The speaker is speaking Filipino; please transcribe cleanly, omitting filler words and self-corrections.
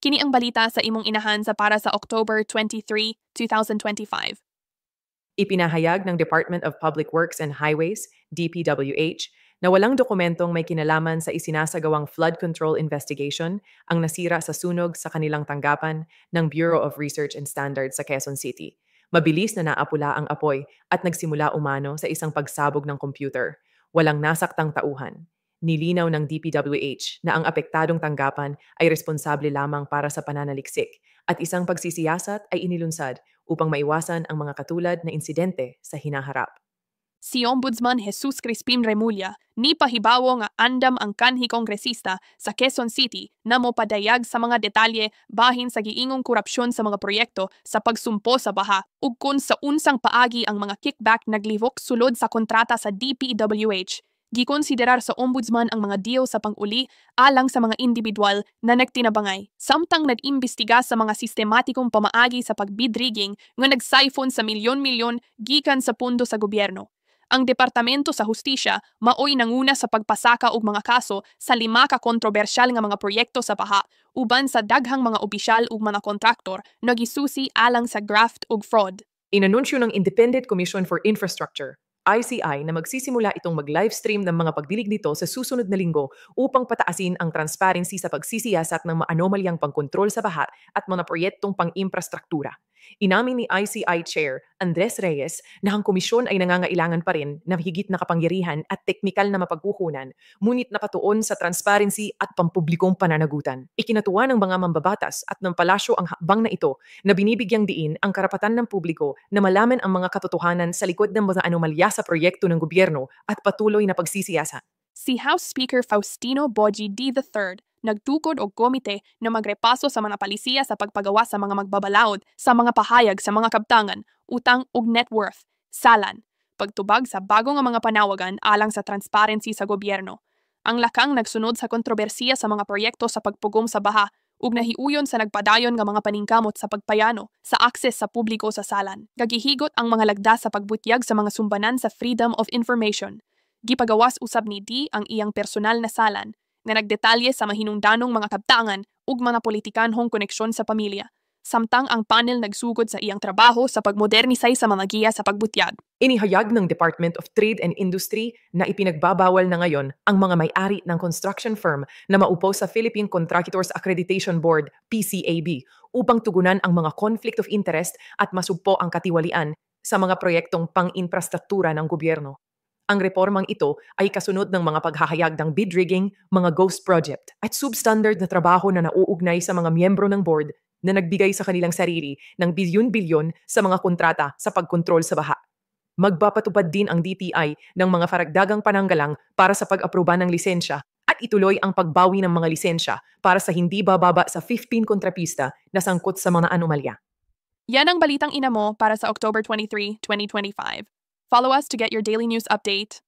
Kini ang balita sa imong inahan sa para sa October 23, 2025. Ipinahayag ng Department of Public Works and Highways, DPWH, na walang dokumentong may kinalaman sa isinasagawang flood control investigation ang nasira sa sunog sa kanilang tanggapan ng Bureau of Research and Standards sa Quezon City. Mabilis na naapula ang apoy at nagsimula umano sa isang pagsabog ng computer. Walang nasaktang tauhan. Nilinaw ng DPWH na ang apektadong tanggapan ay responsable lamang para sa pananaliksik at isang pagsisiyasat ay inilunsad upang maiwasan ang mga katulad na insidente sa hinaharap. Si Ombudsman Jesus Crispin Remulla ni pahibawo nga andam ang kanhi kongresista sa Quezon City na mopadayag sa mga detalye bahin sa giingong korupsyon sa mga proyekto sa pagsumpo sa baha ug kun sa unsang paagi ang mga kickback naglihok sulod sa kontrata sa DPWH. Gikonsiderar sa Ombudsman ang mga deal sa pang-uli alang sa mga individual na nagtinabangay. Samtang nag-imbestiga sa mga sistematikong pamaagi sa pag-bid rigging nga nag-siphon sa milyon-milyon gikan sa pundo sa gobyerno. Ang Departamento sa Hustisya maoy nanguna sa pagpasaka og mga kaso sa 5 ka kontrobersyal nga mga proyekto sa baha uban sa daghang mga opisyal ug mga kontraktor nagisusi alang sa graft ug fraud. Inanunsyo ng Independent Commission for Infrastructure, ICI, na magsisimula itong mag-livestream ng mga pagdilig nito sa susunod na linggo upang pataasin ang transparency sa pagsisiyasat ng maanomalyang pagkontrol sa baha at mga proyektong pang-infrastruktura. Inamin ni ICI Chair Andres Reyes na ang komisyon ay nangangailangan pa rin ng higit na kapangyarihan at teknikal na mapagkukunan, ngunit nakatuon sa transparency at pampublikong pananagutan. Ikinatuwa ng mga mambabatas at ng palasyo ang hakbang na ito na binibigyang diin ang karapatan ng publiko na malaman ang mga katotohanan sa likod ng mga anomalya sa proyekto ng gobyerno at patuloy na pagsisiyasat. Si House Speaker Faustino Boji D. III nagtukod og komite na magrepaso sa mga palisiya sa pagpagawa sa mga magbabalaod sa mga pahayag sa mga kabtangan, utang ug net worth, salan, pagtubag sa bago nga mga panawagan alang sa transparency sa gobyerno. Ang lakang nagsunod sa kontrobersiya sa mga proyekto sa pagpugong sa baha ug nahiuyon sa nagpadayon nga mga paningkamot sa pagpayano sa akses sa publiko sa salan. Gagihigot ang mga lagda sa pagbutyag sa mga sumbanan sa Freedom of Information. Gipagawas usab ni D ang iyang personal na salan na nagdetalye sa mahinungdanong mga kabtangan ug mga politikanhong koneksyon sa pamilya. Samtang ang panel nagsugod sa iyang trabaho sa pagmodernisay sa mga giya sa pagbutyag. Inihayag ng Department of Trade and Industry na ipinagbabawal na ngayon ang mga may-ari ng construction firm na maupo sa Philippine Contractors Accreditation Board, PCAB, upang tugunan ang mga conflict of interest at masugpo ang katiwalian sa mga proyektong pang-infrastruktura ng gobyerno. Ang reformang ito ay kasunod ng mga paghahayag ng bid rigging, mga ghost project at substandard na trabaho na nauugnay sa mga miyembro ng board na nagbigay sa kanilang sarili ng bilyon-bilyon sa mga kontrata sa pagkontrol sa baha. Magpapatupad din ang DTI ng mga faragdagang pananggalang para sa pag-aproba ng lisensya at ituloy ang pagbawi ng mga lisensya para sa hindi bababa sa 15 kontrapista na sangkot sa mga anomalya. Yan ang balitang ina mo para sa October 23, 2025. Follow us to get your daily news update.